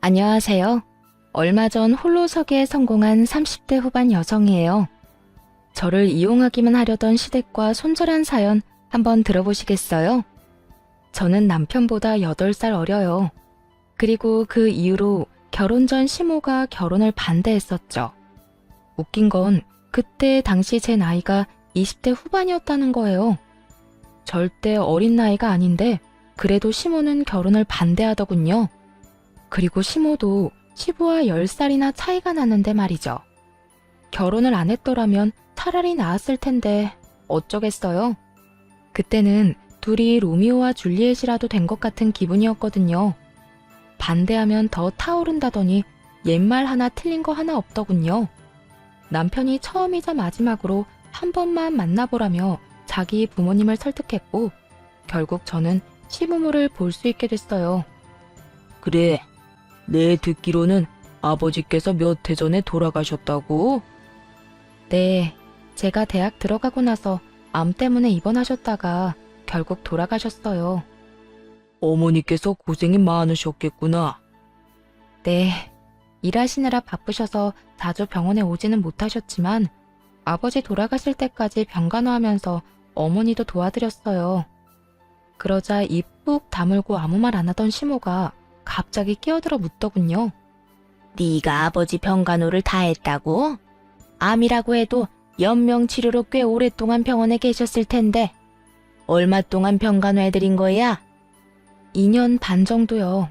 안녕하세요. 얼마 전 홀로서기에 성공한 30대 후반 여성이에요. 저를 이용하기만 하려던 시댁과 손절한 사연 한번 들어보시겠어요? 저는 남편보다 8살 어려요. 그리고 그 이후로 결혼 전 시모가 결혼을 반대했었죠. 웃긴 건 그때 당시 제 나이가 20대 후반이었다는 거예요. 절대 어린 나이가 아닌데 그래도 시모는 결혼을 반대하더군요. 그리고 시모도 시부와 10살이나 차이가 나는데 말이죠. 결혼을 안 했더라면 차라리 나았을 텐데 어쩌겠어요. 그때는 둘이 로미오와 줄리엣이라도 된 것 같은 기분이었거든요. 반대하면 더 타오른다더니 옛말 하나 틀린 거 하나 없더군요. 남편이 처음이자 마지막으로 한 번만 만나보라며 자기 부모님을 설득했고 결국 저는 시부모를 볼 수 있게 됐어요. 그래, 내 듣기로는 아버지께서 몇 해 전에 돌아가셨다고? 네, 제가 대학 들어가고 나서 암 때문에 입원하셨다가 결국 돌아가셨어요. 어머니께서 고생이 많으셨겠구나. 네, 일하시느라 바쁘셔서 자주 병원에 오지는 못하셨지만 아버지 돌아가실 때까지 병간호하면서 어머니도 도와드렸어요. 그러자 입 푹 다물고 아무 말 안 하던 시모가 갑자기 끼어들어 묻더군요. 네가 아버지 병간호를 다 했다고? 암이라고 해도 연명치료로 꽤 오랫동안 병원에 계셨을 텐데 얼마 동안 병간호 해드린 거야? 2년 반 정도요.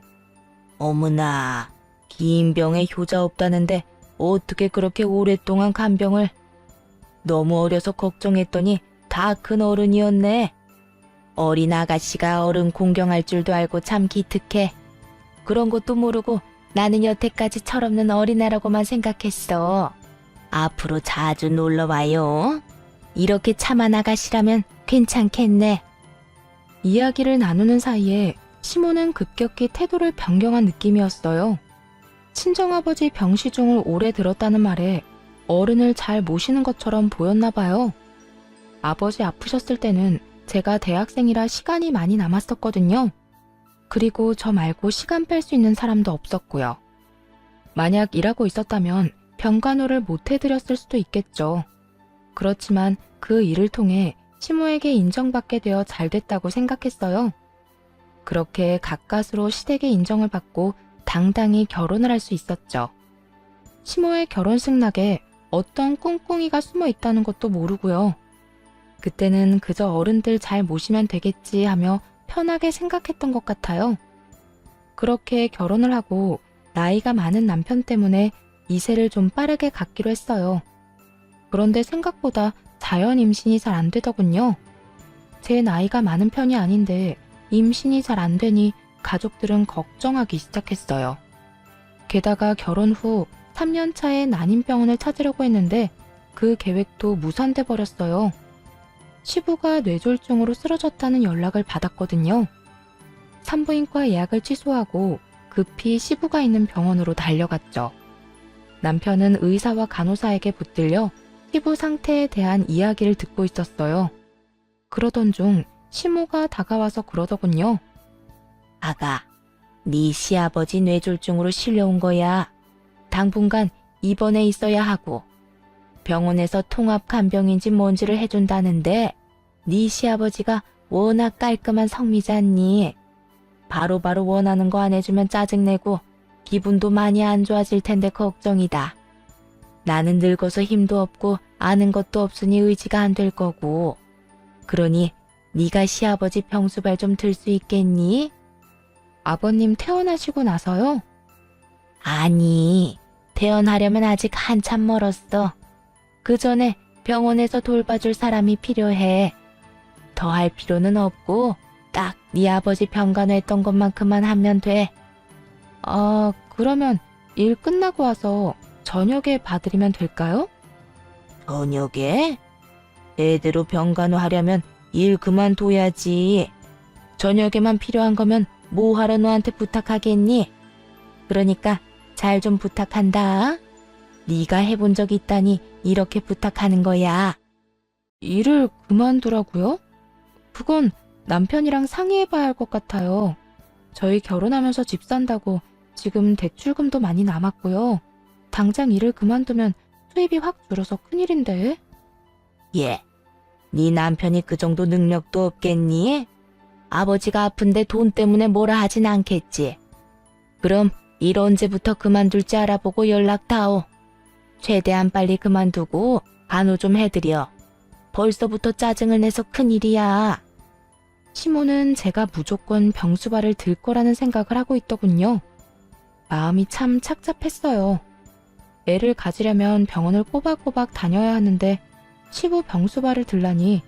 어머나, 긴 병에 효자 없다는데 어떻게 그렇게 오랫동안 간병을? 너무 어려서 걱정했더니 다 큰 어른이었네. 어린 아가씨가 어른 공경할 줄도 알고 참 기특해. 그런 것도 모르고 나는 여태까지 철없는 어린애라고만 생각했어. 앞으로 자주 놀러와요. 이렇게 참한 아가씨라면 괜찮겠네. 이야기를 나누는 사이에 시모는 급격히 태도를 변경한 느낌이었어요. 친정아버지 병시중을 오래 들었다는 말에 어른을 잘 모시는 것처럼 보였나 봐요. 아버지 아프셨을 때는 제가 대학생이라 시간이 많이 남았었거든요. 그리고 저 말고 시간 뺄 수 있는 사람도 없었고요. 만약 일하고 있었다면 병간호를 못 해드렸을 수도 있겠죠. 그렇지만 그 일을 통해 시모에게 인정받게 되어 잘 됐다고 생각했어요. 그렇게 가까스로 시댁의 인정을 받고 당당히 결혼을 할 수 있었죠. 시모의 결혼식 낙에 어떤 꿍꿍이가 숨어 있다는 것도 모르고요. 그때는 그저 어른들 잘 모시면 되겠지 하며 편하게 생각했던 것 같아요. 그렇게 결혼을 하고 나이가 많은 남편 때문에 이세를 좀 빠르게 갖기로 했어요. 그런데 생각보다 자연 임신이 잘 안 되더군요. 제 나이가 많은 편이 아닌데 임신이 잘 안 되니 가족들은 걱정하기 시작했어요. 게다가 결혼 후 3년 차에 난임병원을 찾으려고 했는데 그 계획도 무산돼 버렸어요. 시부가 뇌졸중으로 쓰러졌다는 연락을 받았거든요. 산부인과 예약을 취소하고 급히 시부가 있는 병원으로 달려갔죠. 남편은 의사와 간호사에게 붙들려 시부 상태에 대한 이야기를 듣고 있었어요. 그러던 중 시모가 다가와서 그러더군요. 아가, 네 시아버지 뇌졸중으로 실려온 거야. 당분간 입원해 있어야 하고 병원에서 통합 간병인지 뭔지를 해준다는데 네 시아버지가 워낙 깔끔한 성미잖니. 바로바로 원하는 거 안 해주면 짜증내고 기분도 많이 안 좋아질 텐데 걱정이다. 나는 늙어서 힘도 없고 아는 것도 없으니 의지가 안 될 거고. 그러니 네가 시아버지 병수발 좀 들 수 있겠니? 아버님 퇴원하시고 나서요? 아니, 퇴원하려면 아직 한참 멀었어. 그 전에 병원에서 돌봐줄 사람이 필요해. 더 할 필요는 없고 딱 네 아버지 병간호했던 것만큼만 하면 돼. 그러면 일 끝나고 와서 저녁에 봐드리면 될까요? 저녁에? 제대로 병간호하려면 일 그만둬야지. 저녁에만 필요한 거면 뭐하러 너한테 부탁하겠니? 그러니까 잘 좀 부탁한다. 네가 해본 적 있다니 이렇게 부탁하는 거야. 일을 그만두라고요? 그건 남편이랑 상의해봐야 할 것 같아요. 저희 결혼하면서 집 산다고 지금 대출금도 많이 남았고요. 당장 일을 그만두면 수입이 확 줄어서 큰일인데. 예, 네 남편이 그 정도 능력도 없겠니? 아버지가 아픈데 돈 때문에 뭐라 하진 않겠지. 그럼 일 언제부터 그만둘지 알아보고 연락다오. 최대한 빨리 그만두고 간호 좀 해드려. 벌써부터 짜증을 내서 큰일이야. 시모는 제가 무조건 병수발을 들 거라는 생각을 하고 있더군요. 마음이 참 착잡했어요. 애를 가지려면 병원을 꼬박꼬박 다녀야 하는데 시부 병수발을 들라니.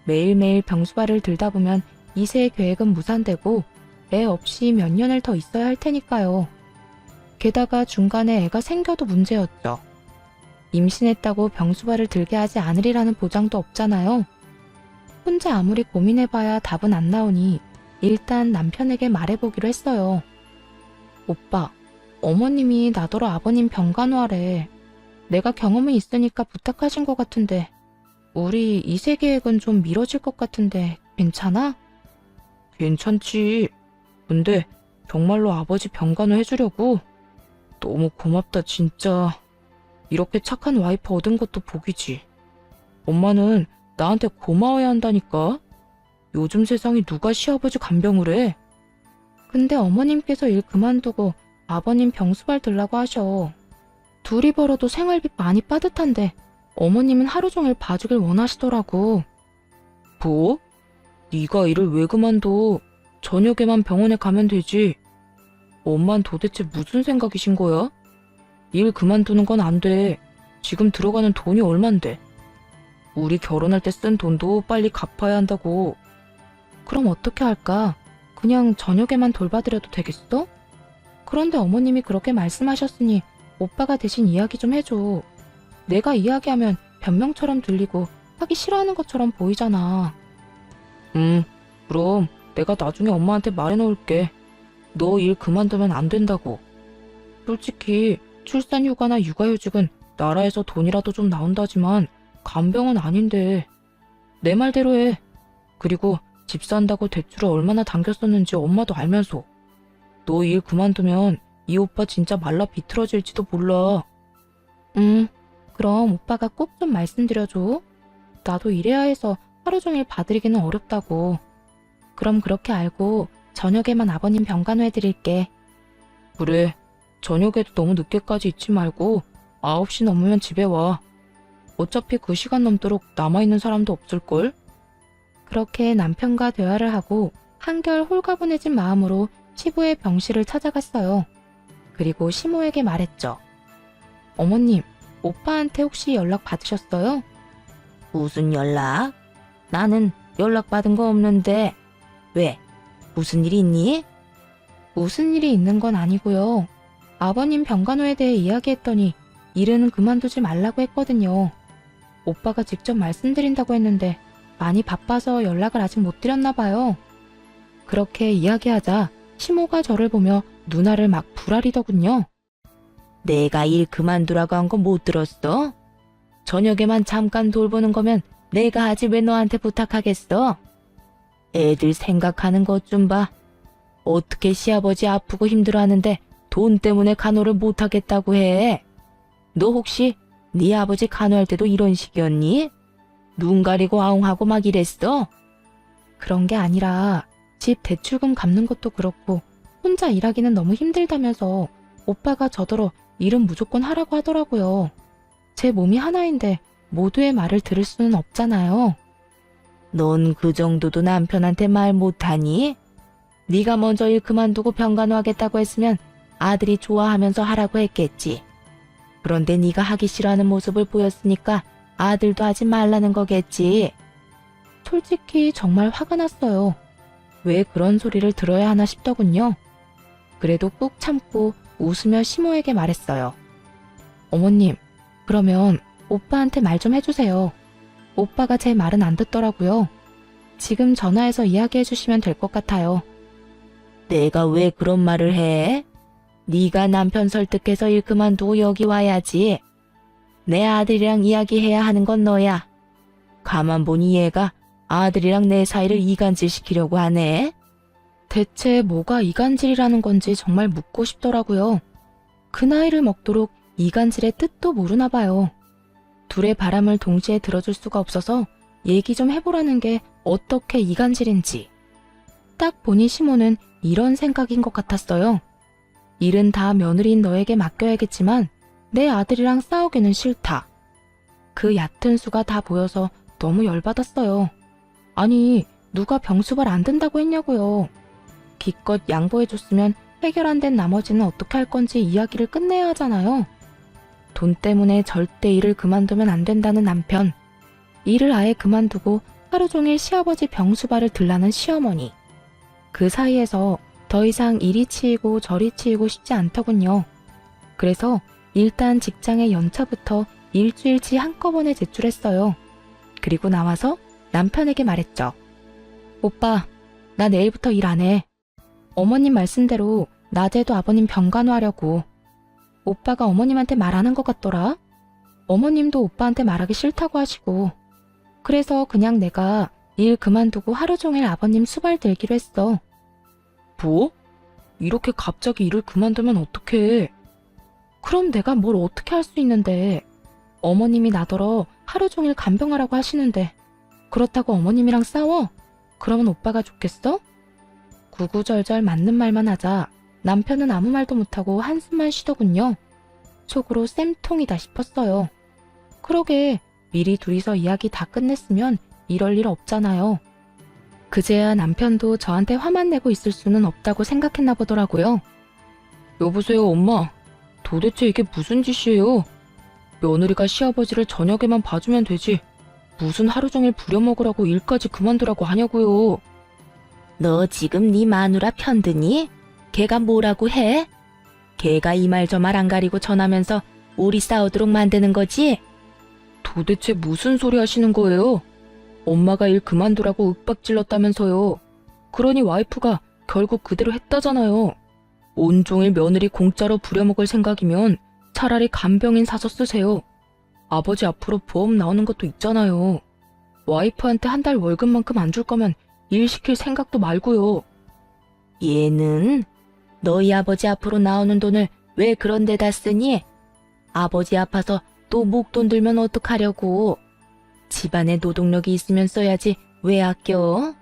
매일매일 병수발을 들다 보면 2세의 계획은 무산되고 애 없이 몇 년을 더 있어야 할 테니까요. 게다가 중간에 애가 생겨도 문제였죠. 임신했다고 병수발을 들게 하지 않으리라는 보장도 없잖아요. 혼자 아무리 고민해봐야 답은 안 나오니 일단 남편에게 말해보기로 했어요. 오빠, 어머님이 나더러 아버님 병간호하래. 내가 경험이 있으니까 부탁하신 것 같은데 우리 2세 계획은 좀 미뤄질 것 같은데 괜찮아? 괜찮지. 근데 정말로 아버지 병간호 해주려고? 너무 고맙다 진짜. 이렇게 착한 와이프 얻은 것도 복이지. 엄마는 나한테 고마워야 한다니까. 요즘 세상에 누가 시아버지 간병을 해. 근데 어머님께서 일 그만두고 아버님 병수발 들라고 하셔. 둘이 벌어도 생활비 많이 빠듯한데 어머님은 하루 종일 봐주길 원하시더라고. 뭐? 네가 일을 왜 그만둬? 저녁에만 병원에 가면 되지. 엄만 도대체 무슨 생각이신 거야? 일 그만두는 건 안 돼. 지금 들어가는 돈이 얼만데. 우리 결혼할 때 쓴 돈도 빨리 갚아야 한다고. 그럼 어떻게 할까? 그냥 저녁에만 돌봐드려도 되겠어? 그런데 어머님이 그렇게 말씀하셨으니 오빠가 대신 이야기 좀 해줘. 내가 이야기하면 변명처럼 들리고 하기 싫어하는 것처럼 보이잖아. 그럼 내가 나중에 엄마한테 말해놓을게. 너 일 그만두면 안 된다고. 솔직히 출산휴가나 육아휴직은 나라에서 돈이라도 좀 나온다지만 간병은 아닌데. 내 말대로 해. 그리고 집 산다고 대출을 얼마나 당겼었는지 엄마도 알면서. 너 일 그만두면 이 오빠 진짜 말라 비틀어질지도 몰라. 그럼 오빠가 꼭 좀 말씀드려줘. 나도 일해야 해서 하루 종일 봐드리기는 어렵다고. 그럼 그렇게 알고 저녁에만 아버님 병간호 해드릴게. 그래. 저녁에도 너무 늦게까지 있지 말고 9시 넘으면 집에 와. 어차피 그 시간 넘도록 남아있는 사람도 없을걸? 그렇게 남편과 대화를 하고 한결 홀가분해진 마음으로 시부의 병실을 찾아갔어요. 그리고 시모에게 말했죠. 어머님, 오빠한테 혹시 연락 받으셨어요? 무슨 연락? 나는 연락받은 거 없는데. 왜? 무슨 일 있니? 무슨 일이 있는 건 아니고요. 아버님 병간호에 대해 이야기했더니 일은 그만두지 말라고 했거든요. 오빠가 직접 말씀드린다고 했는데 많이 바빠서 연락을 아직 못 드렸나 봐요. 그렇게 이야기하자 시모가 저를 보며 누나를 막 부라리더군요. 내가 일 그만두라고 한 거 못 들었어? 저녁에만 잠깐 돌보는 거면 내가 하지 왜 너한테 부탁하겠어? 애들 생각하는 것 좀 봐. 어떻게 시아버지 아프고 힘들어하는데 돈 때문에 간호를 못하겠다고 해? 너 혹시 네 아버지 간호할 때도 이런 식이었니? 눈 가리고 아웅하고 막 이랬어? 그런 게 아니라 집 대출금 갚는 것도 그렇고 혼자 일하기는 너무 힘들다면서 오빠가 저더러 일은 무조건 하라고 하더라고요. 제 몸이 하나인데 모두의 말을 들을 수는 없잖아요. 넌 그 정도도 남편한테 말 못하니? 네가 먼저 일 그만두고 병간호하겠다고 했으면 아들이 좋아하면서 하라고 했겠지. 그런데 네가 하기 싫어하는 모습을 보였으니까 아들도 하지 말라는 거겠지. 솔직히 정말 화가 났어요. 왜 그런 소리를 들어야 하나 싶더군요. 그래도 꾹 참고 웃으며 시모에게 말했어요. 어머님, 그러면 오빠한테 말 좀 해주세요. 오빠가 제 말은 안 듣더라고요. 지금 전화해서 이야기해 주시면 될 것 같아요. 내가 왜 그런 말을 해? 네가 남편 설득해서 일 그만두고 여기 와야지. 내 아들이랑 이야기해야 하는 건 너야. 가만 보니 얘가 아들이랑 내 사이를 이간질시키려고 하네. 대체 뭐가 이간질이라는 건지 정말 묻고 싶더라고요. 그 나이를 먹도록 이간질의 뜻도 모르나 봐요. 둘의 바람을 동시에 들어줄 수가 없어서 얘기 좀 해보라는 게 어떻게 이간질인지. 딱 보니 시모는 이런 생각인 것 같았어요. 일은 다 며느리인 너에게 맡겨야겠지만 내 아들이랑 싸우기는 싫다. 그 얕은 수가 다 보여서 너무 열받았어요. 아니, 누가 병수발 안 든다고 했냐고요. 기껏 양보해줬으면 해결 안 된 나머지는 어떻게 할 건지 이야기를 끝내야 하잖아요. 돈 때문에 절대 일을 그만두면 안 된다는 남편. 일을 아예 그만두고 하루 종일 시아버지 병수발을 들라는 시어머니. 그 사이에서 더 이상 이리 치이고 저리 치이고 싶지 않더군요. 그래서 일단 직장의 연차부터 일주일치 한꺼번에 제출했어요. 그리고 나와서 남편에게 말했죠. 오빠, 나 내일부터 일 안 해. 어머님 말씀대로 낮에도 아버님 병간호하려고. 오빠가 어머님한테 말 안 한 것 같더라. 어머님도 오빠한테 말하기 싫다고 하시고. 그래서 그냥 내가 일 그만두고 하루 종일 아버님 수발 들기로 했어. 뭐? 이렇게 갑자기 일을 그만두면 어떡해? 그럼 내가 뭘 어떻게 할 수 있는데. 어머님이 나더러 하루 종일 간병하라고 하시는데 그렇다고 어머님이랑 싸워? 그러면 오빠가 좋겠어? 구구절절 맞는 말만 하자 남편은 아무 말도 못하고 한숨만 쉬더군요. 속으로 쌤통이다 싶었어요. 그러게 미리 둘이서 이야기 다 끝냈으면 이럴 일 없잖아요. 그제야 남편도 저한테 화만 내고 있을 수는 없다고 생각했나 보더라고요. 여보세요, 엄마. 도대체 이게 무슨 짓이에요? 며느리가 시아버지를 저녁에만 봐주면 되지. 무슨 하루 종일 부려먹으라고 일까지 그만두라고 하냐고요. 너 지금 네 마누라 편드니? 걔가 뭐라고 해? 걔가 이 말 저 말 안 가리고 전하면서 우리 싸우도록 만드는 거지? 도대체 무슨 소리 하시는 거예요? 엄마가 일 그만두라고 윽박질렀다면서요. 그러니 와이프가 결국 그대로 했다잖아요. 온종일 며느리 공짜로 부려먹을 생각이면 차라리 간병인 사서 쓰세요. 아버지 앞으로 보험 나오는 것도 있잖아요. 와이프한테 한 달 월급만큼 안 줄 거면 일 시킬 생각도 말고요. 얘는 너희 아버지 앞으로 나오는 돈을 왜 그런 데다 쓰니? 아버지 아파서 또 목돈 들면 어떡하려고. 집안에 노동력이 있으면 써야지 왜 아껴?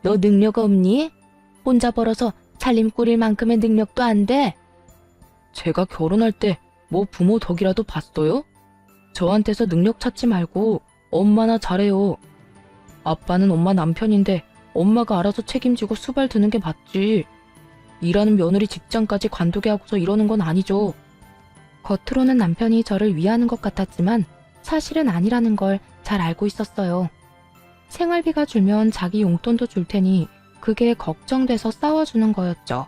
너 능력 없니? 혼자 벌어서 살림 꾸릴 만큼의 능력도 안 돼? 제가 결혼할 때 뭐 부모 덕이라도 봤어요? 저한테서 능력 찾지 말고 엄마나 잘해요. 아빠는 엄마 남편인데 엄마가 알아서 책임지고 수발 드는 게 맞지. 일하는 며느리 직장까지 관두게 하고서 이러는 건 아니죠. 겉으로는 남편이 저를 위하는 것 같았지만 사실은 아니라는 걸 잘 알고 있었어요. 생활비가 줄면 자기 용돈도 줄 테니 그게 걱정돼서 싸워주는 거였죠.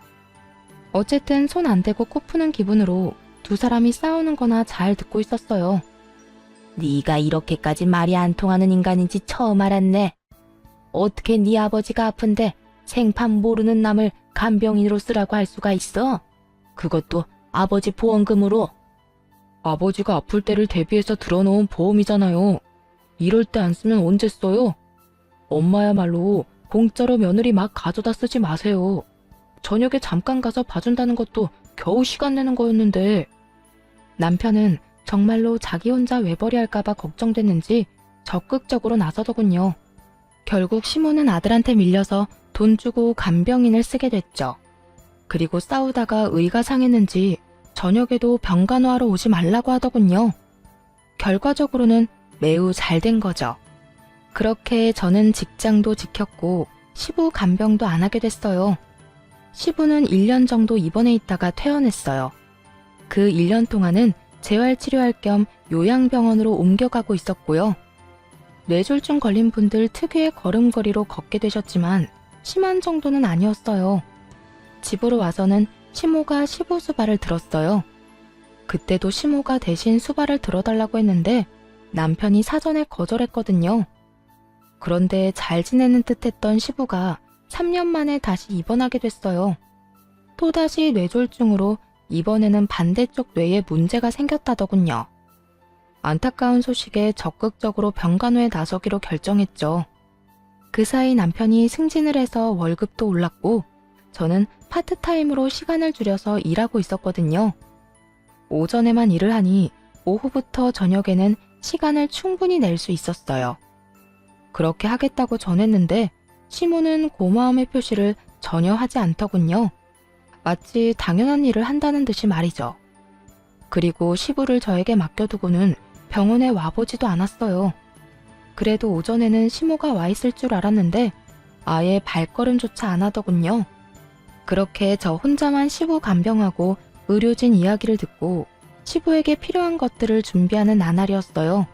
어쨌든 손 안 대고 코 푸는 기분으로 두 사람이 싸우는 거나 잘 듣고 있었어요. 네가 이렇게까지 말이 안 통하는 인간인지 처음 알았네. 어떻게 네 아버지가 아픈데 생판 모르는 남을 간병인으로 쓰라고 할 수가 있어? 그것도 아버지 보험금으로. 아버지가 아플 때를 대비해서 들어놓은 보험이잖아요. 이럴 때 안 쓰면 언제 써요? 엄마야말로 공짜로 며느리 막 가져다 쓰지 마세요. 저녁에 잠깐 가서 봐준다는 것도 겨우 시간 내는 거였는데. 남편은 정말로 자기 혼자 외벌이 할까봐 걱정됐는지 적극적으로 나서더군요. 결국 시모는 아들한테 밀려서 돈 주고 간병인을 쓰게 됐죠. 그리고 싸우다가 의가 상했는지 저녁에도 병간호하러 오지 말라고 하더군요. 결과적으로는 매우 잘 된 거죠. 그렇게 저는 직장도 지켰고 시부 간병도 안 하게 됐어요. 시부는 1년 정도 입원해 있다가 퇴원했어요. 그 1년 동안은 재활치료할 겸 요양병원으로 옮겨가고 있었고요. 뇌졸중 걸린 분들 특유의 걸음걸이로 걷게 되셨지만 심한 정도는 아니었어요. 집으로 와서는 시모가 시부 수발을 들었어요. 그때도 시모가 대신 수발을 들어달라고 했는데 남편이 사전에 거절했거든요. 그런데 잘 지내는 듯 했던 시부가 3년 만에 다시 입원하게 됐어요. 또다시 뇌졸중으로 이번에는 반대쪽 뇌에 문제가 생겼다더군요. 안타까운 소식에 적극적으로 병간호에 나서기로 결정했죠. 그 사이 남편이 승진을 해서 월급도 올랐고 저는 파트타임으로 시간을 줄여서 일하고 있었거든요. 오전에만 일을 하니 오후부터 저녁에는 시간을 충분히 낼 수 있었어요. 그렇게 하겠다고 전했는데 시모는 고마움의 표시를 전혀 하지 않더군요. 마치 당연한 일을 한다는 듯이 말이죠. 그리고 시부를 저에게 맡겨두고는 병원에 와보지도 않았어요. 그래도 오전에는 시모가 와 있을 줄 알았는데 아예 발걸음조차 안 하더군요. 그렇게 저 혼자만 시부 간병하고 의료진 이야기를 듣고 시부에게 필요한 것들을 준비하는 나날이었어요.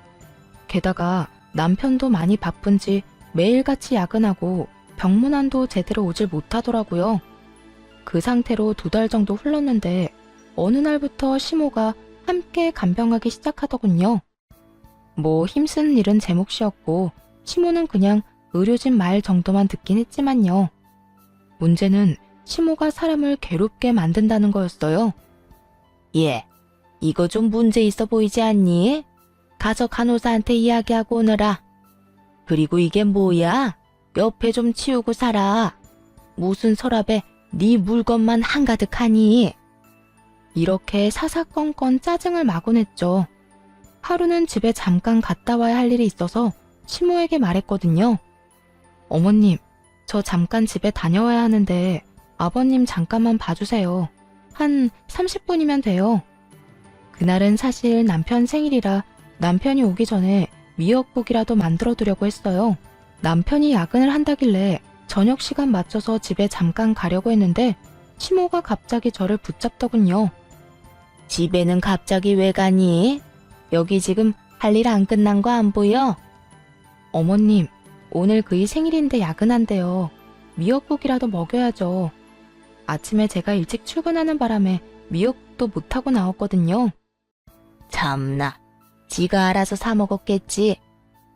게다가 남편도 많이 바쁜지 매일같이 야근하고 병문안도 제대로 오질 못하더라고요. 그 상태로 2달 정도 흘렀는데 어느 날부터 시모가 함께 간병하기 시작하더군요. 뭐 힘쓰는 일은 제 몫이었고 시모는 그냥 의료진 말 정도만 듣긴 했지만요. 문제는 시모가 사람을 괴롭게 만든다는 거였어요. 예, 이거 좀 문제 있어 보이지 않니? 가서 간호사한테 이야기하고 오너라. 그리고 이게 뭐야? 옆에 좀 치우고 살아. 무슨 서랍에 네 물건만 한가득하니? 이렇게 사사건건 짜증을 마구 냈죠. 하루는 집에 잠깐 갔다 와야 할 일이 있어서 시모에게 말했거든요. 어머님, 저 잠깐 집에 다녀와야 하는데 아버님 잠깐만 봐주세요. 한 30분이면 돼요. 그날은 사실 남편 생일이라 남편이 오기 전에 미역국이라도 만들어 두려고 했어요. 남편이 야근을 한다길래 저녁 시간 맞춰서 집에 잠깐 가려고 했는데 시모가 갑자기 저를 붙잡더군요. 집에는 갑자기 왜 가니? 여기 지금 할 일 안 끝난 거 안 보여? 어머님, 오늘 그이 생일인데 야근한대요. 미역국이라도 먹여야죠. 아침에 제가 일찍 출근하는 바람에 미역국도 못하고 나왔거든요. 참나, 지가 알아서 사 먹었겠지.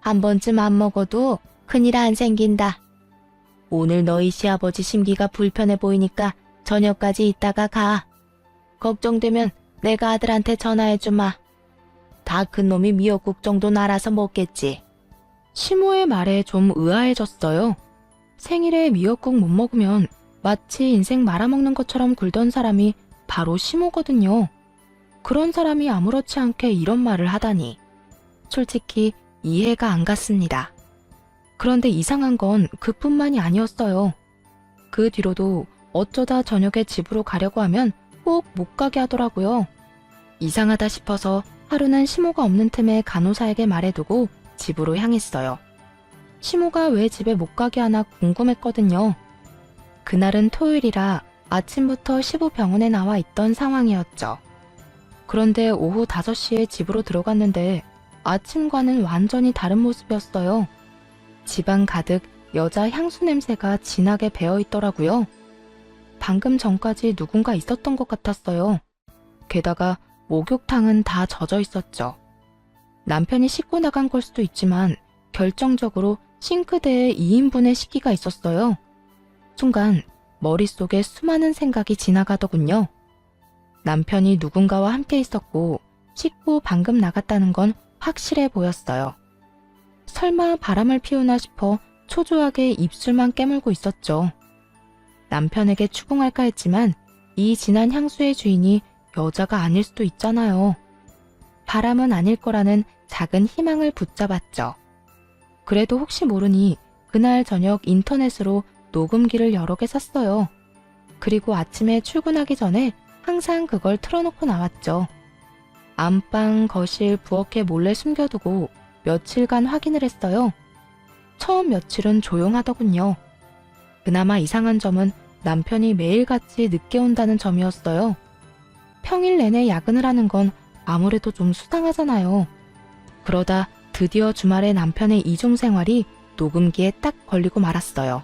한 번쯤 안 먹어도 큰일 안 생긴다. 오늘 너희 시아버지 심기가 불편해 보이니까 저녁까지 있다가 가. 걱정되면 내가 아들한테 전화해주마. 다 큰 놈이 미역국 정도는 알아서 먹겠지. 시모의 말에 좀 의아해졌어요. 생일에 미역국 못 먹으면 마치 인생 말아먹는 것처럼 굴던 사람이 바로 시모거든요. 그런 사람이 아무렇지 않게 이런 말을 하다니. 솔직히 이해가 안 갔습니다. 그런데 이상한 건 그뿐만이 아니었어요. 그 뒤로도 어쩌다 저녁에 집으로 가려고 하면 꼭 못 가게 하더라고요. 이상하다 싶어서 하루는 시모가 없는 틈에 간호사에게 말해두고 집으로 향했어요. 시모가 왜 집에 못 가게 하나 궁금했거든요. 그날은 토요일이라 아침부터 시부 병원에 나와 있던 상황이었죠. 그런데 오후 5시에 집으로 들어갔는데 아침과는 완전히 다른 모습이었어요. 집안 가득 여자 향수 냄새가 진하게 배어 있더라고요. 방금 전까지 누군가 있었던 것 같았어요. 게다가 목욕탕은 다 젖어 있었죠. 남편이 씻고 나간 걸 수도 있지만 결정적으로 싱크대에 2인분의 식기가 있었어요. 순간 머릿속에 수많은 생각이 지나가더군요. 남편이 누군가와 함께 있었고 씻고 방금 나갔다는 건 확실해 보였어요. 설마 바람을 피우나 싶어 초조하게 입술만 깨물고 있었죠. 남편에게 추궁할까 했지만 이 진한 향수의 주인이 여자가 아닐 수도 있잖아요. 바람은 아닐 거라는 작은 희망을 붙잡았죠. 그래도 혹시 모르니 그날 저녁 인터넷으로 녹음기를 여러 개 샀어요. 그리고 아침에 출근하기 전에 항상 그걸 틀어놓고 나왔죠. 안방, 거실, 부엌에 몰래 숨겨두고 며칠간 확인을 했어요. 처음 며칠은 조용하더군요. 그나마 이상한 점은 남편이 매일같이 늦게 온다는 점이었어요. 평일 내내 야근을 하는 건 아무래도 좀 수상하잖아요. 그러다 드디어 주말에 남편의 이중생활이 녹음기에 딱 걸리고 말았어요.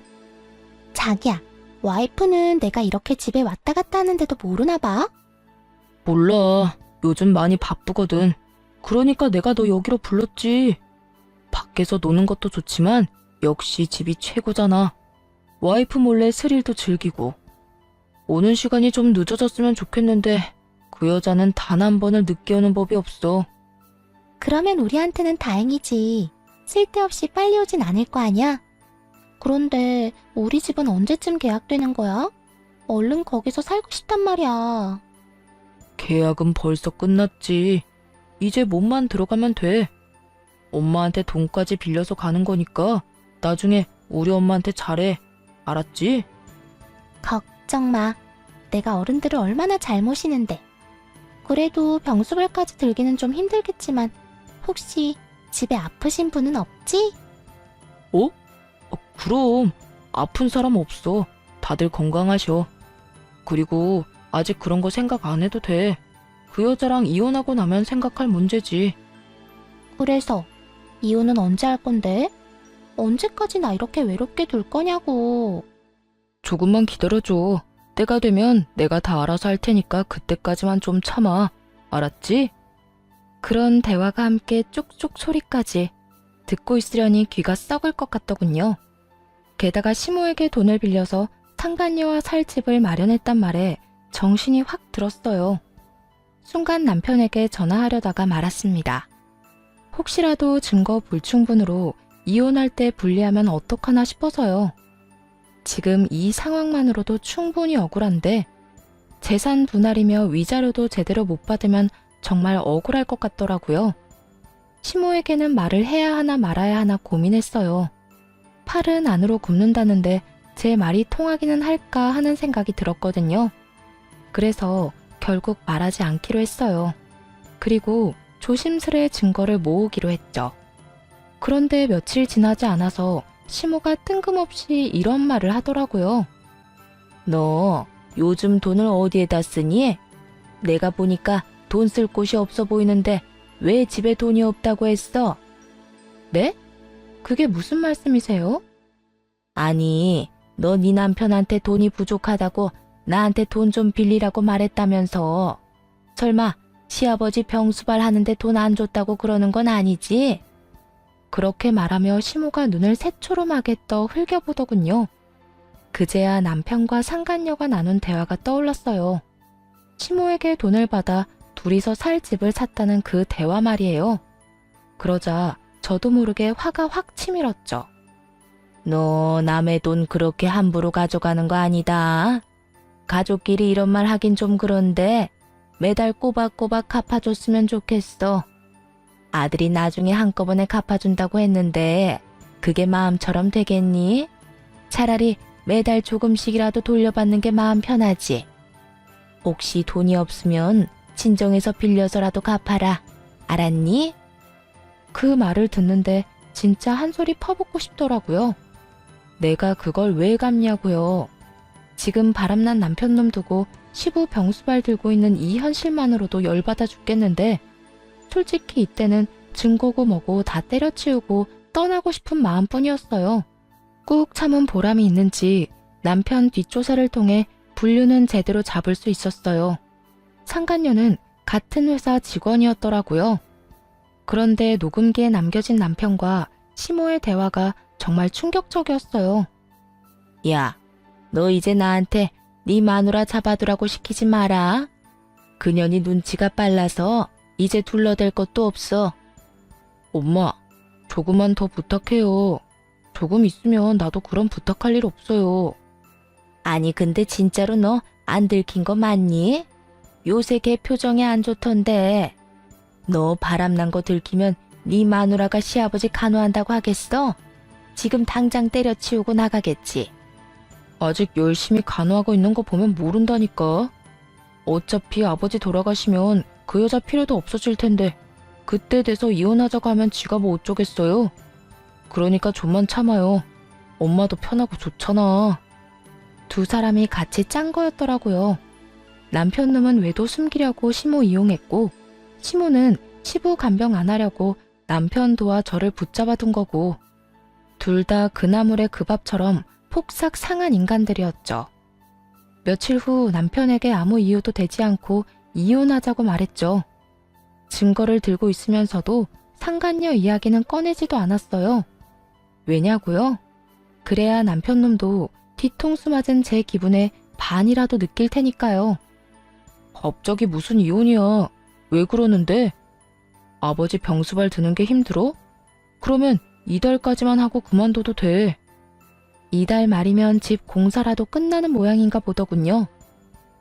자기야, 와이프는 내가 이렇게 집에 왔다 갔다 하는데도 모르나 봐? 몰라. 요즘 많이 바쁘거든. 그러니까 내가 너 여기로 불렀지. 밖에서 노는 것도 좋지만 역시 집이 최고잖아. 와이프 몰래 스릴도 즐기고. 오는 시간이 좀 늦어졌으면 좋겠는데 그 여자는 단 한 번을 늦게 오는 법이 없어. 그러면 우리한테는 다행이지. 쓸데없이 빨리 오진 않을 거 아니야? 그런데 우리 집은 언제쯤 계약되는 거야? 얼른 거기서 살고 싶단 말이야. 계약은 벌써 끝났지. 이제 몸만 들어가면 돼. 엄마한테 돈까지 빌려서 가는 거니까 나중에 우리 엄마한테 잘해. 알았지? 걱정 마. 내가 어른들을 얼마나 잘 모시는데. 그래도 병수발까지 들기는 좀 힘들겠지만 혹시 집에 아프신 분은 없지? 그럼 아픈 사람 없어. 다들 건강하셔. 그리고 아직 그런 거 생각 안 해도 돼. 그 여자랑 이혼하고 나면 생각할 문제지. 그래서 이혼은 언제 할 건데? 언제까지 나 이렇게 외롭게 둘 거냐고. 조금만 기다려줘. 때가 되면 내가 다 알아서 할 테니까 그때까지만 좀 참아. 알았지? 그런 대화가 함께 쪽쪽 소리까지 듣고 있으려니 귀가 썩을 것 같더군요. 게다가 시모에게 돈을 빌려서 상간녀와 살 집을 마련했단 말에 정신이 확 들었어요. 순간 남편에게 전화하려다가 말았습니다. 혹시라도 증거 불충분으로 이혼할 때 불리하면 어떡하나 싶어서요. 지금 이 상황만으로도 충분히 억울한데 재산 분할이며 위자료도 제대로 못 받으면 정말 억울할 것 같더라고요. 시모에게는 말을 해야 하나 말아야 하나 고민했어요. 팔은 안으로 굽는다는데 제 말이 통하기는 할까 하는 생각이 들었거든요. 그래서 결국 말하지 않기로 했어요. 그리고 조심스레 증거를 모으기로 했죠. 그런데 며칠 지나지 않아서 시모가 뜬금없이 이런 말을 하더라고요. 너 요즘 돈을 어디에다 쓰니? 내가 보니까 돈 쓸 곳이 없어 보이는데 왜 집에 돈이 없다고 했어? 네? 그게 무슨 말씀이세요? 아니, 너 네 남편한테 돈이 부족하다고 나한테 돈 좀 빌리라고 말했다면서. 설마 시아버지 병수발 하는데 돈 안 줬다고 그러는 건 아니지? 그렇게 말하며 시모가 눈을 새초롬하게 떠 흘겨보더군요. 그제야 남편과 상간녀가 나눈 대화가 떠올랐어요. 시모에게 돈을 받아 둘이서 살 집을 샀다는 그 대화 말이에요. 그러자 저도 모르게 화가 확 치밀었죠. 너 남의 돈 그렇게 함부로 가져가는 거 아니다. 가족끼리 이런 말 하긴 좀 그런데 매달 꼬박꼬박 갚아줬으면 좋겠어. 아들이 나중에 한꺼번에 갚아준다고 했는데 그게 마음처럼 되겠니? 차라리 매달 조금씩이라도 돌려받는 게 마음 편하지. 혹시 돈이 없으면 친정에서 빌려서라도 갚아라. 알았니? 그 말을 듣는데 진짜 한 소리 퍼붓고 싶더라고요. 내가 그걸 왜 갚냐고요. 지금 바람난 남편놈 두고 시부 병수발 들고 있는 이 현실만으로도 열받아 죽겠는데 솔직히 이때는 증거고 뭐고 다 때려치우고 떠나고 싶은 마음뿐이었어요. 꾹 참은 보람이 있는지 남편 뒷조사를 통해 분류는 제대로 잡을 수 있었어요. 상간녀는 같은 회사 직원이었더라고요. 그런데 녹음기에 남겨진 남편과 시모의 대화가 정말 충격적이었어요. 야, 너 이제 나한테 네 마누라 잡아두라고 시키지 마라. 그년이 눈치가 빨라서 이제 둘러댈 것도 없어. 엄마, 조금만 더 부탁해요. 조금 있으면 나도 그런 부탁할 일 없어요. 아니 근데 진짜로 너 안 들킨 거 맞니? 요새 걔 표정이 안 좋던데. 너 바람난 거 들키면 네 마누라가 시아버지 간호한다고 하겠어? 지금 당장 때려치우고 나가겠지. 아직 열심히 간호하고 있는 거 보면 모른다니까. 어차피 아버지 돌아가시면 그 여자 필요도 없어질 텐데 그때 돼서 이혼하자고 하면 지가 뭐 어쩌겠어요. 그러니까 좀만 참아요. 엄마도 편하고 좋잖아. 두 사람이 같이 짠 거였더라고요. 남편놈은 외도 숨기려고 시모 이용했고 시모는 시부 간병 안 하려고 남편 도와 저를 붙잡아 둔 거고 둘 다 그 나물의 그 밥처럼 폭삭 상한 인간들이었죠. 며칠 후 남편에게 아무 이유도 되지 않고 이혼하자고 말했죠. 증거를 들고 있으면서도 상간녀 이야기는 꺼내지도 않았어요. 왜냐고요? 그래야 남편놈도 뒤통수 맞은 제 기분에 반이라도 느낄 테니까요. 갑자기 무슨 이혼이야. 왜 그러는데? 아버지 병수발 드는 게 힘들어? 그러면 이달까지만 하고 그만둬도 돼. 이달 말이면 집 공사라도 끝나는 모양인가 보더군요.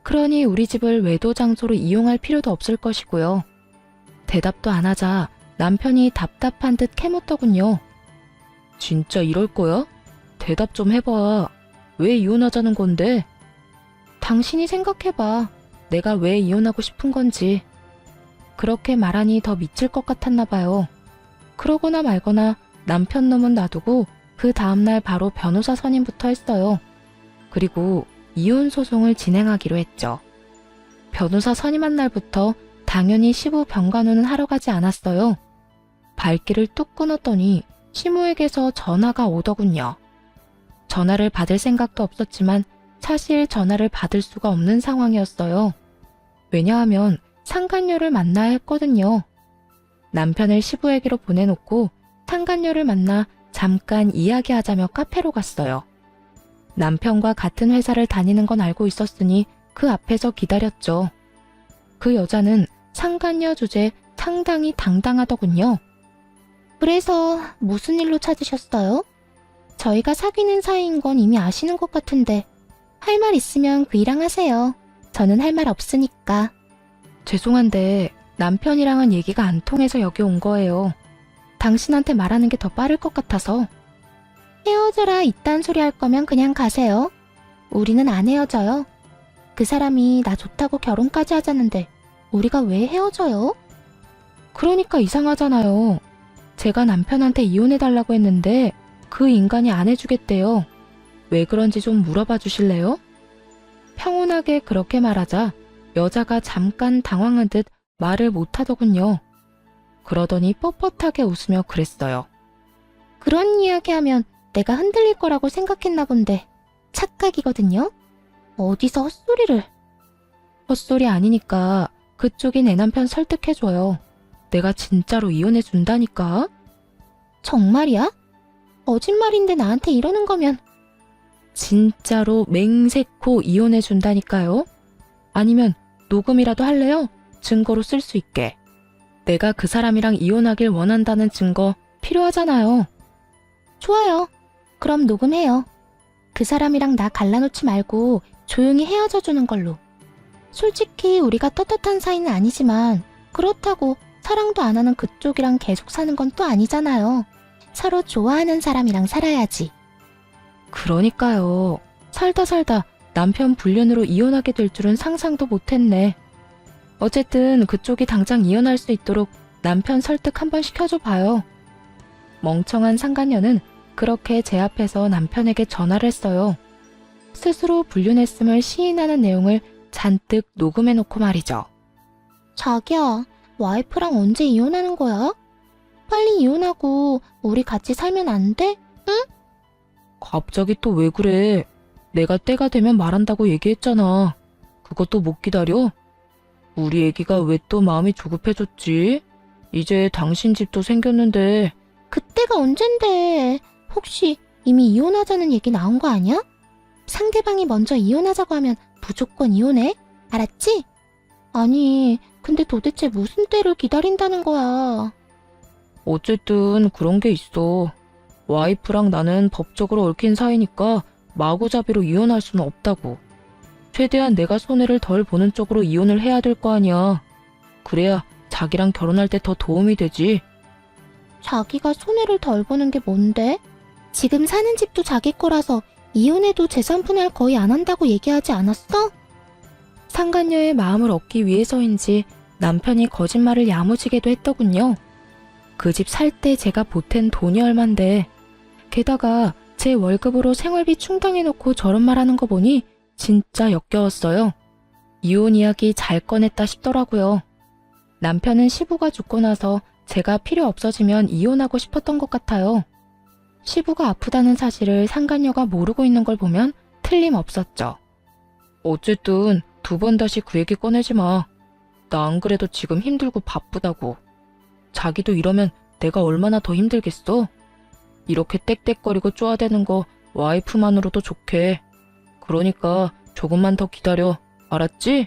그러니 우리 집을 외도 장소로 이용할 필요도 없을 것이고요. 대답도 안 하자 남편이 답답한 듯 캐묻더군요. 진짜 이럴 거야? 대답 좀 해봐. 왜 이혼하자는 건데? 당신이 생각해봐. 내가 왜 이혼하고 싶은 건지. 그렇게 말하니 더 미칠 것 같았나 봐요. 그러거나 말거나 남편 놈은 놔두고 그 다음날 바로 변호사 선임부터 했어요. 그리고 이혼 소송을 진행하기로 했죠. 변호사 선임한 날부터 당연히 시부 병간호는 하러 가지 않았어요. 발길을 뚝 끊었더니 시모에게서 전화가 오더군요. 전화를 받을 생각도 없었지만 사실 전화를 받을 수가 없는 상황이었어요. 왜냐하면 상간녀를 만나야 했거든요. 남편을 시부에게로 보내놓고 상간녀를 만나 잠깐 이야기하자며 카페로 갔어요. 남편과 같은 회사를 다니는 건 알고 있었으니 그 앞에서 기다렸죠. 그 여자는 상간녀 주제에 상당히 당당하더군요. 그래서 무슨 일로 찾으셨어요? 저희가 사귀는 사이인 건 이미 아시는 것 같은데 할 말 있으면 그이랑 하세요. 저는 할 말 없으니까. 죄송한데 남편이랑은 얘기가 안 통해서 여기 온 거예요. 당신한테 말하는 게 더 빠를 것 같아서. 헤어져라 이딴 소리 할 거면 그냥 가세요. 우리는 안 헤어져요. 그 사람이 나 좋다고 결혼까지 하자는데 우리가 왜 헤어져요? 그러니까 이상하잖아요. 제가 남편한테 이혼해달라고 했는데 그 인간이 안 해주겠대요. 왜 그런지 좀 물어봐 주실래요? 평온하게 그렇게 말하자 여자가 잠깐 당황한 듯 말을 못하더군요. 그러더니 뻣뻣하게 웃으며 그랬어요. 그런 이야기하면 내가 흔들릴 거라고 생각했나 본데 착각이거든요. 어디서 헛소리를. 헛소리 아니니까 그쪽이 내 남편 설득해줘요. 내가 진짜로 이혼해준다니까? 정말이야? 거짓말인데 나한테 이러는 거면. 진짜로 맹세코 이혼해준다니까요? 아니면 녹음이라도 할래요? 증거로 쓸 수 있게. 내가 그 사람이랑 이혼하길 원한다는 증거 필요하잖아요. 좋아요. 그럼 녹음해요. 그 사람이랑 나 갈라놓지 말고 조용히 헤어져 주는 걸로. 솔직히 우리가 떳떳한 사이는 아니지만 그렇다고 사랑도 안 하는 그쪽이랑 계속 사는 건 또 아니잖아요. 서로 좋아하는 사람이랑 살아야지. 그러니까요. 살다 남편 불륜으로 이혼하게 될 줄은 상상도 못했네. 어쨌든 그쪽이 당장 이혼할 수 있도록 남편 설득 한번 시켜줘 봐요. 멍청한 상간녀는 그렇게 제 앞에서 남편에게 전화를 했어요. 스스로 불륜했음을 시인하는 내용을 잔뜩 녹음해놓고 말이죠. 자기야, 와이프랑 언제 이혼하는 거야? 빨리 이혼하고 우리 같이 살면 안 돼? 갑자기 또 왜 그래? 내가 때가 되면 말한다고 얘기했잖아. 그것도 못 기다려? 우리 애기가 왜 또 마음이 조급해졌지? 이제 당신 집도 생겼는데. 그때가 언젠데. 혹시 이미 이혼하자는 얘기 나온 거 아니야? 상대방이 먼저 이혼하자고 하면 무조건 이혼해? 알았지? 아니, 근데 도대체 무슨 때를 기다린다는 거야? 어쨌든 그런 게 있어. 와이프랑 나는 법적으로 얽힌 사이니까 마구잡이로 이혼할 수는 없다고. 최대한 내가 손해를 덜 보는 쪽으로 이혼을 해야 될 거 아니야. 그래야 자기랑 결혼할 때 더 도움이 되지. 자기가 손해를 덜 보는 게 뭔데? 지금 사는 집도 자기 거라서 이혼해도 재산 분할 거의 안 한다고 얘기하지 않았어? 상간녀의 마음을 얻기 위해서인지 남편이 거짓말을 야무지게도 했더군요. 그 집 살 때 제가 보탠 돈이 얼만데. 게다가 제 월급으로 생활비 충당해놓고 저런 말 하는 거 보니 진짜 역겨웠어요. 이혼 이야기 잘 꺼냈다 싶더라고요. 남편은 시부가 죽고 나서 제가 필요 없어지면 이혼하고 싶었던 것 같아요. 시부가 아프다는 사실을 상간녀가 모르고 있는 걸 보면 틀림없었죠. 어쨌든 2번 다시 그 얘기 꺼내지 마. 나 안 그래도 지금 힘들고 바쁘다고. 자기도 이러면 내가 얼마나 더 힘들겠어? 이렇게 떽떽거리고 쪼아대는 거 와이프만으로도 좋게. 그러니까 조금만 더 기다려. 알았지?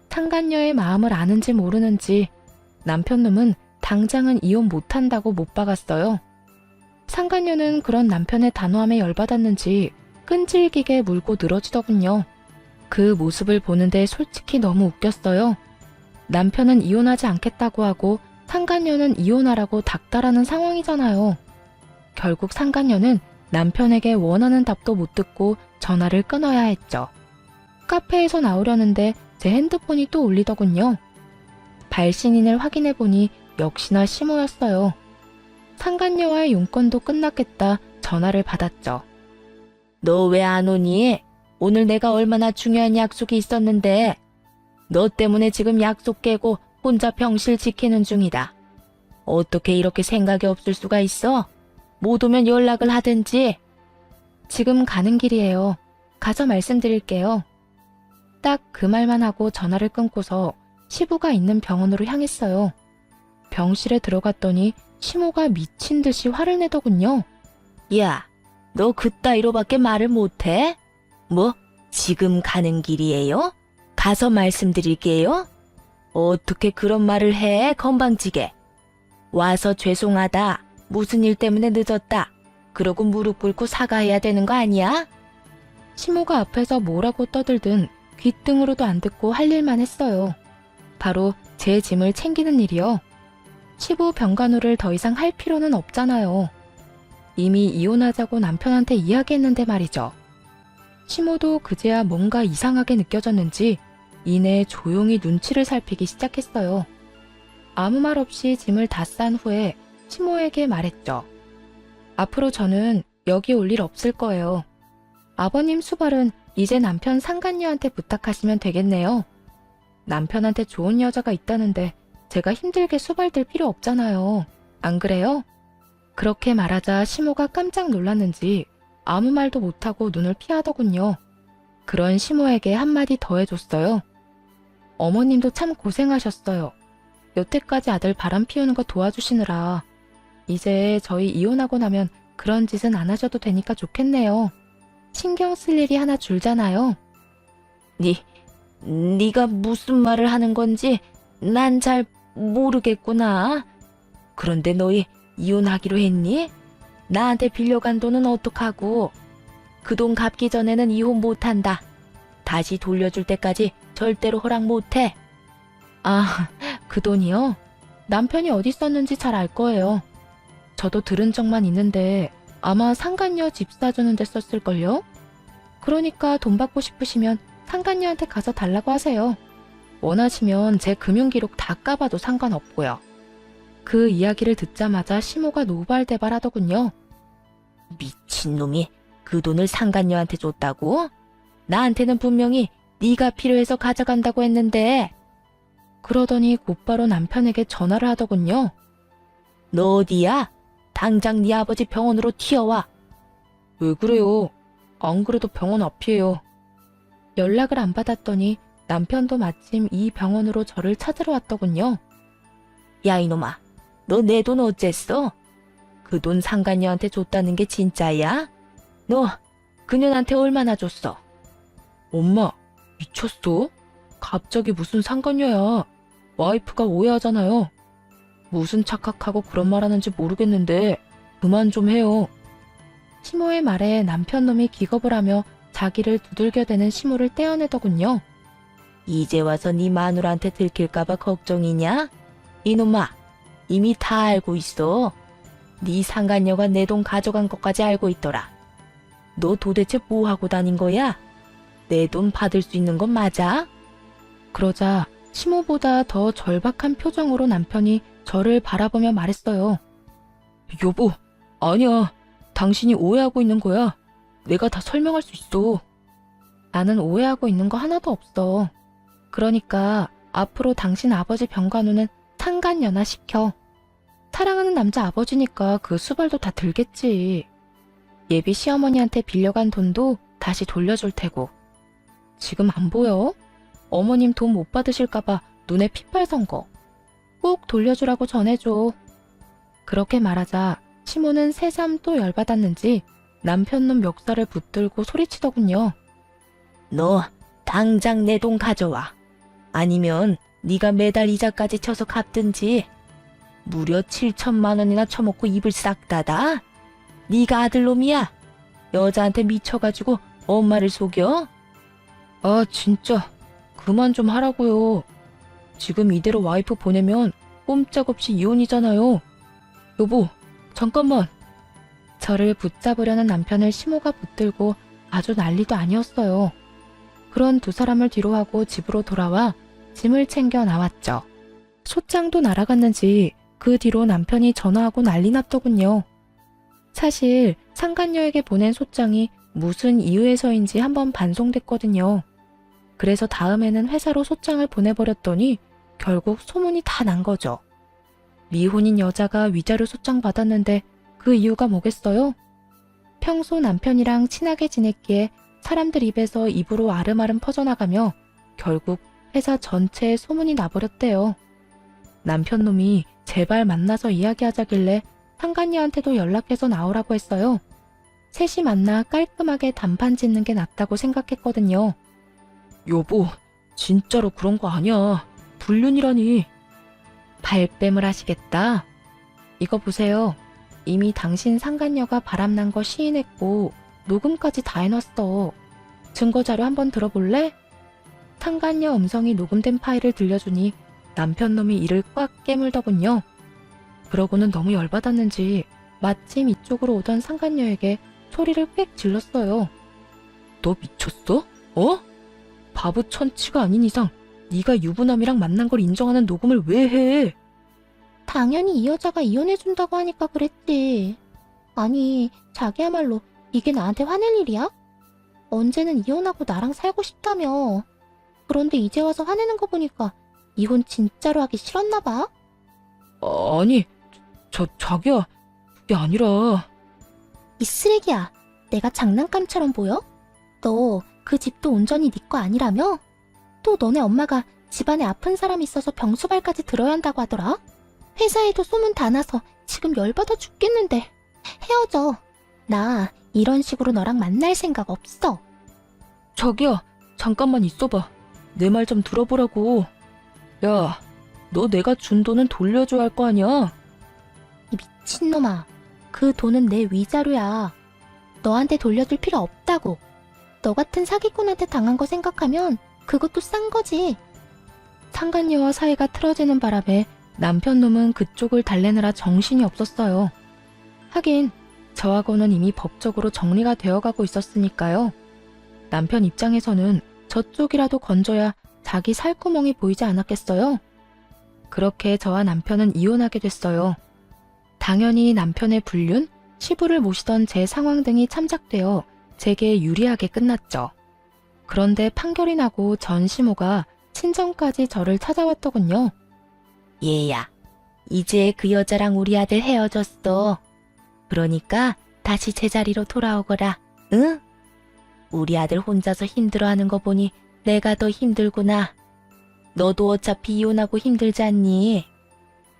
상간녀의 마음을 아는지 모르는지 남편 놈은 당장은 이혼 못한다고 못 박았어요. 상간녀는 그런 남편의 단호함에 열받았는지 끈질기게 물고 늘어지더군요. 그 모습을 보는데 솔직히 너무 웃겼어요. 남편은 이혼하지 않겠다고 하고 상간녀는 이혼하라고 닥달하는 상황이잖아요. 결국 상간녀는 남편에게 원하는 답도 못 듣고 전화를 끊어야 했죠. 카페에서 나오려는데 제 핸드폰이 또 울리더군요. 발신인을 확인해보니 역시나 시모였어요. 상간녀와의 용건도 끝났겠다 전화를 받았죠. 너 왜 안 오니? 오늘 내가 얼마나 중요한 약속이 있었는데. 너 때문에 지금 약속 깨고 혼자 병실 지키는 중이다. 어떻게 이렇게 생각이 없을 수가 있어? 못 오면 연락을 하든지. 지금 가는 길이에요. 가서 말씀드릴게요. 딱 그 말만 하고 전화를 끊고서 시부가 있는 병원으로 향했어요. 병실에 들어갔더니 시모가 미친 듯이 화를 내더군요. 야, 너 그따위로밖에 말을 못해? 뭐, 지금 가는 길이에요? 가서 말씀드릴게요? 어떻게 그런 말을 해, 건방지게. 와서 죄송하다. 무슨 일 때문에 늦었다. 그러고 무릎 꿇고 사과해야 되는 거 아니야? 시모가 앞에서 뭐라고 떠들든 귓등으로도 안 듣고 할 일만 했어요. 바로 제 짐을 챙기는 일이요. 시부 병간호를 더 이상 할 필요는 없잖아요. 이미 이혼하자고 남편한테 이야기했는데 말이죠. 시모도 그제야 뭔가 이상하게 느껴졌는지 이내 조용히 눈치를 살피기 시작했어요. 아무 말 없이 짐을 다 싼 후에 시모에게 말했죠. 앞으로 저는 여기 올 일 없을 거예요. 아버님 수발은 이제 남편 상간녀한테 부탁하시면 되겠네요. 남편한테 좋은 여자가 있다는데 제가 힘들게 수발될 필요 없잖아요. 안 그래요? 그렇게 말하자 시모가 깜짝 놀랐는지 아무 말도 못하고 눈을 피하더군요. 그런 시모에게 한마디 더 해줬어요. 어머님도 참 고생하셨어요. 여태까지 아들 바람 피우는 거 도와주시느라. 이제 저희 이혼하고 나면 그런 짓은 안 하셔도 되니까 좋겠네요. 신경 쓸 일이 하나 줄잖아요. 네가 무슨 말을 하는 건지 난 잘 모르겠구나. 그런데 너희 이혼하기로 했니? 나한테 빌려간 돈은 어떡하고? 그 돈 갚기 전에는 이혼 못한다. 다시 돌려줄 때까지 절대로 허락 못해. 아, 그 돈이요? 남편이 어디 썼는지 잘 알 거예요. 저도 들은 적만 있는데 아마 상간녀 집 사주는 데 썼을걸요? 그러니까 돈 받고 싶으시면 상간녀한테 가서 달라고 하세요. 원하시면 제 금융기록 다 까봐도 상관없고요. 그 이야기를 듣자마자 시모가 노발대발하더군요. 미친놈이 그 돈을 상간녀한테 줬다고? 나한테는 분명히 네가 필요해서 가져간다고 했는데. 그러더니 곧바로 남편에게 전화를 하더군요. 너 어디야? 당장 네 아버지 병원으로 튀어와. 왜 그래요? 안 그래도 병원 앞이에요. 연락을 안 받았더니 남편도 마침 이 병원으로 저를 찾으러 왔더군요. 야 이놈아, 너 내 돈 어쨌어? 그 돈 상간녀한테 줬다는 게 진짜야? 너 그년한테 얼마나 줬어? 엄마, 미쳤어? 갑자기 무슨 상관녀야. 와이프가 오해하잖아요. 무슨 착각하고 그런 말 하는지 모르겠는데 그만 좀 해요. 시모의 말에 남편 놈이 기겁을 하며 자기를 두들겨대는 시모를 떼어내더군요. 이제 와서 네 마누라한테 들킬까봐 걱정이냐? 이놈아, 이미 다 알고 있어. 네 상간녀가 내 돈 가져간 것까지 알고 있더라. 너 도대체 뭐 하고 다닌 거야? 내 돈 받을 수 있는 건 맞아? 그러자 시모보다 더 절박한 표정으로 남편이 저를 바라보며 말했어요. 여보, 아니야. 당신이 오해하고 있는 거야. 내가 다 설명할 수 있어. 나는 오해하고 있는 거 하나도 없어. 그러니까 앞으로 당신 아버지 병간호는 상간녀나 시켜. 사랑하는 남자 아버지니까 그 수발도 다 들겠지. 예비 시어머니한테 빌려간 돈도 다시 돌려줄 테고. 지금 안 보여? 어머님 돈 못 받으실까봐 눈에 핏발 선 거. 꼭 돌려주라고 전해줘. 그렇게 말하자 시모는 새삼 또 열받았는지 남편 놈 멱살을 붙들고 소리치더군요. 너 당장 내 돈 가져와. 아니면 네가 매달 이자까지 쳐서 갚든지. 무려 7천만 원이나 처먹고 입을 싹 닫아? 네가 아들놈이야? 여자한테 미쳐가지고 엄마를 속여? 아, 진짜. 그만 좀 하라고요. 지금 이대로 와이프 보내면 꼼짝없이 이혼이잖아요. 여보, 잠깐만. 저를 붙잡으려는 남편을 시모가 붙들고 아주 난리도 아니었어요. 그런 두 사람을 뒤로하고 집으로 돌아와 짐을 챙겨 나왔죠. 소장도 날아갔는지 그 뒤로 남편이 전화하고 난리 났더군요. 사실 상간녀에게 보낸 소장이 무슨 이유에서인지 한번 반송됐거든요. 그래서 다음에는 회사로 소장을 보내버렸더니 결국 소문이 다 난 거죠. 미혼인 여자가 위자료 소장 받았는데 그 이유가 뭐겠어요? 평소 남편이랑 친하게 지냈기에 사람들 입에서 입으로 아름아름 퍼져나가며 결국 회사 전체에 소문이 나버렸대요. 남편 놈이 제발 만나서 이야기하자길래 상간녀한테도 연락해서 나오라고 했어요. 셋이 만나 깔끔하게 단판 짓는 게 낫다고 생각했거든요. 여보, 진짜로 그런 거 아니야. 불륜이라니. 발뺌을 하시겠다. 이거 보세요. 이미 당신 상간녀가 바람난 거 시인했고 녹음까지 다 해놨어. 증거자료 한번 들어볼래? 상간녀 음성이 녹음된 파일을 들려주니 남편 놈이 이를 꽉 깨물더군요. 그러고는 너무 열받았는지 마침 이쪽으로 오던 상간녀에게 소리를 꽥 질렀어요. 너 미쳤어? 어? 바보 천치가 아닌 이상 네가 유부남이랑 만난 걸 인정하는 녹음을 왜 해? 당연히 이 여자가 이혼해준다고 하니까 그랬지. 아니, 자기야말로 이게 나한테 화낼 일이야? 언제는 이혼하고 나랑 살고 싶다며. 그런데 이제 와서 화내는 거 보니까 이혼 진짜로 하기 싫었나 봐? 아니, 자기야, 그게 아니라. 이 쓰레기야. 내가 장난감처럼 보여? 너 그 집도 온전히 네 거 아니라며? 또 너네 엄마가 집안에 아픈 사람 있어서 병수발까지 들어야 한다고 하더라? 회사에도 소문 다 나서 지금 열받아 죽겠는데. 헤어져. 나 이런 식으로 너랑 만날 생각 없어. 자기야, 잠깐만 있어봐. 내 말 좀 들어보라고. 야, 너 내가 준 돈은 돌려줘야 할 거 아니야? 이 미친놈아. 그 돈은 내 위자료야. 너한테 돌려줄 필요 없다고. 너 같은 사기꾼한테 당한 거 생각하면 그것도 싼 거지. 상간녀와 사이가 틀어지는 바람에 남편 놈은 그쪽을 달래느라 정신이 없었어요. 하긴 저하고는 이미 법적으로 정리가 되어가고 있었으니까요. 남편 입장에서는 저쪽이라도 건져야 자기 살구멍이 보이지 않았겠어요? 그렇게 저와 남편은 이혼하게 됐어요. 당연히 남편의 불륜, 시부를 모시던 제 상황 등이 참작되어 제게 유리하게 끝났죠. 그런데 판결이 나고 전 시모가 친정까지 저를 찾아왔더군요. 얘야, 이제 그 여자랑 우리 아들 헤어졌어. 그러니까 다시 제자리로 돌아오거라, 응? 우리 아들 혼자서 힘들어하는 거 보니 내가 더 힘들구나. 너도 어차피 이혼하고 힘들지 않니?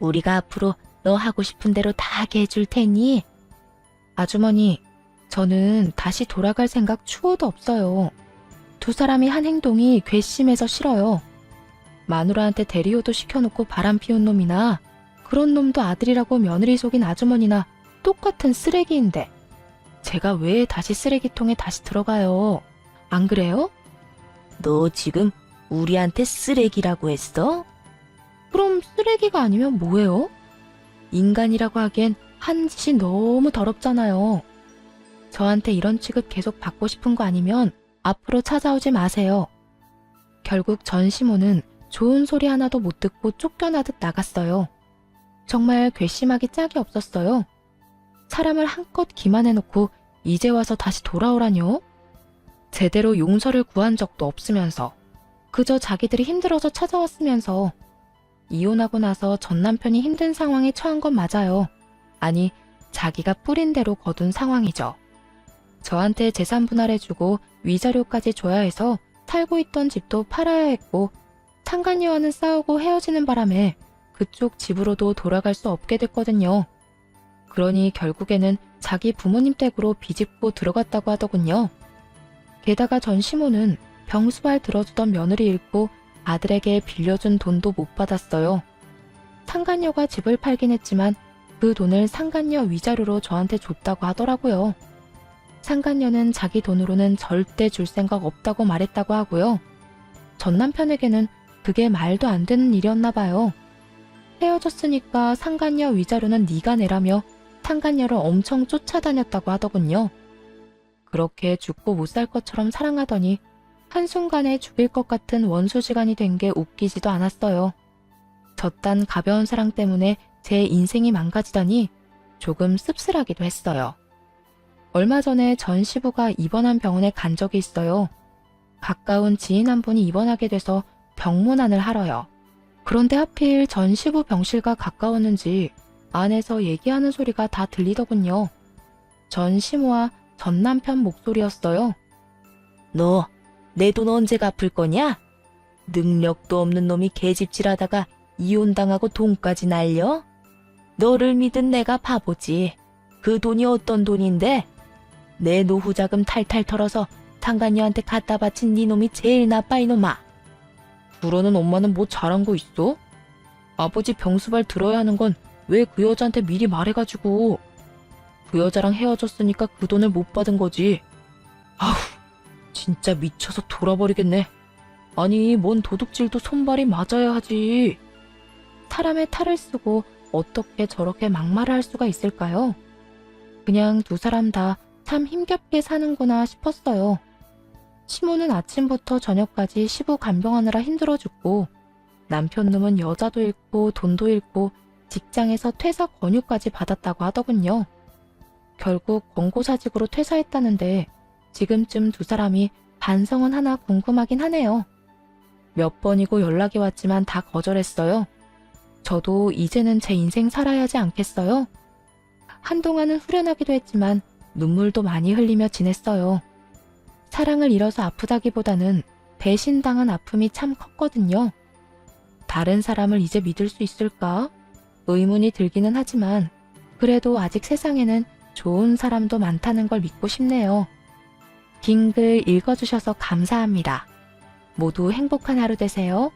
우리가 앞으로 너 하고 싶은 대로 다 하게 해줄 테니. 아주머니, 저는 다시 돌아갈 생각 추호도 없어요. 두 사람이 한 행동이 괘씸해서 싫어요. 마누라한테 대리호도 시켜놓고 바람 피운 놈이나 그런 놈도 아들이라고 며느리 속인 아주머니나 똑같은 쓰레기인데 제가 왜 다시 쓰레기통에 다시 들어가요? 안 그래요? 너 지금 우리한테 쓰레기라고 했어? 그럼 쓰레기가 아니면 뭐예요? 인간이라고 하기엔 한 짓이 너무 더럽잖아요. 저한테 이런 취급 계속 받고 싶은 거 아니면 앞으로 찾아오지 마세요. 결국 전 시모는 좋은 소리 하나도 못 듣고 쫓겨나듯 나갔어요. 정말 괘씸하기 짝이 없었어요. 사람을 한껏 기만해놓고 이제 와서 다시 돌아오라뇨? 제대로 용서를 구한 적도 없으면서 그저 자기들이 힘들어서 찾아왔으면서 이혼하고 나서 전 남편이 힘든 상황에 처한 건 맞아요. 아니, 자기가 뿌린 대로 거둔 상황이죠. 저한테 재산 분할해주고 위자료까지 줘야 해서 살고 있던 집도 팔아야 했고 상간녀와는 싸우고 헤어지는 바람에 그쪽 집으로도 돌아갈 수 없게 됐거든요. 그러니 결국에는 자기 부모님 댁으로 비집고 들어갔다고 하더군요. 게다가 전 시모는 병수발 들어주던 며느리 잃고 아들에게 빌려준 돈도 못 받았어요. 상간녀가 집을 팔긴 했지만 그 돈을 상간녀 위자료로 저한테 줬다고 하더라고요. 상간녀는 자기 돈으로는 절대 줄 생각 없다고 말했다고 하고요. 전 남편에게는 그게 말도 안 되는 일이었나 봐요. 헤어졌으니까 상간녀 위자료는 네가 내라며 상간녀를 엄청 쫓아다녔다고 하더군요. 그렇게 죽고 못 살 것처럼 사랑하더니 한순간에 죽일 것 같은 원수지간이 된 게 웃기지도 않았어요. 저딴 가벼운 사랑 때문에 제 인생이 망가지다니 조금 씁쓸하기도 했어요. 얼마 전에 전 시부가 입원한 병원에 간 적이 있어요. 가까운 지인 한 분이 입원하게 돼서 병문안을 하러요. 그런데 하필 전 시부 병실과 가까웠는지 안에서 얘기하는 소리가 다 들리더군요. 전 시모와 전 남편 목소리였어요. 너 내 돈 언제 갚을 거냐? 능력도 없는 놈이 계집질하다가 이혼당하고 돈까지 날려? 너를 믿은 내가 바보지. 그 돈이 어떤 돈인데? 내 노후자금 탈탈 털어서 상간녀한테 갖다 바친 네 놈이 제일 나빠 이놈아. 그러는 엄마는 뭐 잘한 거 있어? 아버지 병수발 들어야 하는 건 왜 그 여자한테 미리 말해가지고. 그 여자랑 헤어졌으니까 그 돈을 못 받은 거지. 아휴, 진짜 미쳐서 돌아버리겠네. 아니, 뭔 도둑질도 손발이 맞아야 하지. 사람의 탈을 쓰고 어떻게 저렇게 막말을 할 수가 있을까요? 그냥 두 사람 다 참 힘겹게 사는구나 싶었어요. 시모는 아침부터 저녁까지 시부 간병하느라 힘들어 죽고, 남편 놈은 여자도 잃고 돈도 잃고 직장에서 퇴사 권유까지 받았다고 하더군요. 결국 권고사직으로 퇴사했다는데 지금쯤 두 사람이 반성은 하나 궁금하긴 하네요. 몇 번이고 연락이 왔지만 다 거절했어요. 저도 이제는 제 인생 살아야 하지 않겠어요? 한동안은 후련하기도 했지만 눈물도 많이 흘리며 지냈어요. 사랑을 잃어서 아프다기보다는 배신당한 아픔이 참 컸거든요. 다른 사람을 이제 믿을 수 있을까? 의문이 들기는 하지만 그래도 아직 세상에는 좋은 사람도 많다는 걸 믿고 싶네요. 긴 글 읽어주셔서 감사합니다. 모두 행복한 하루 되세요.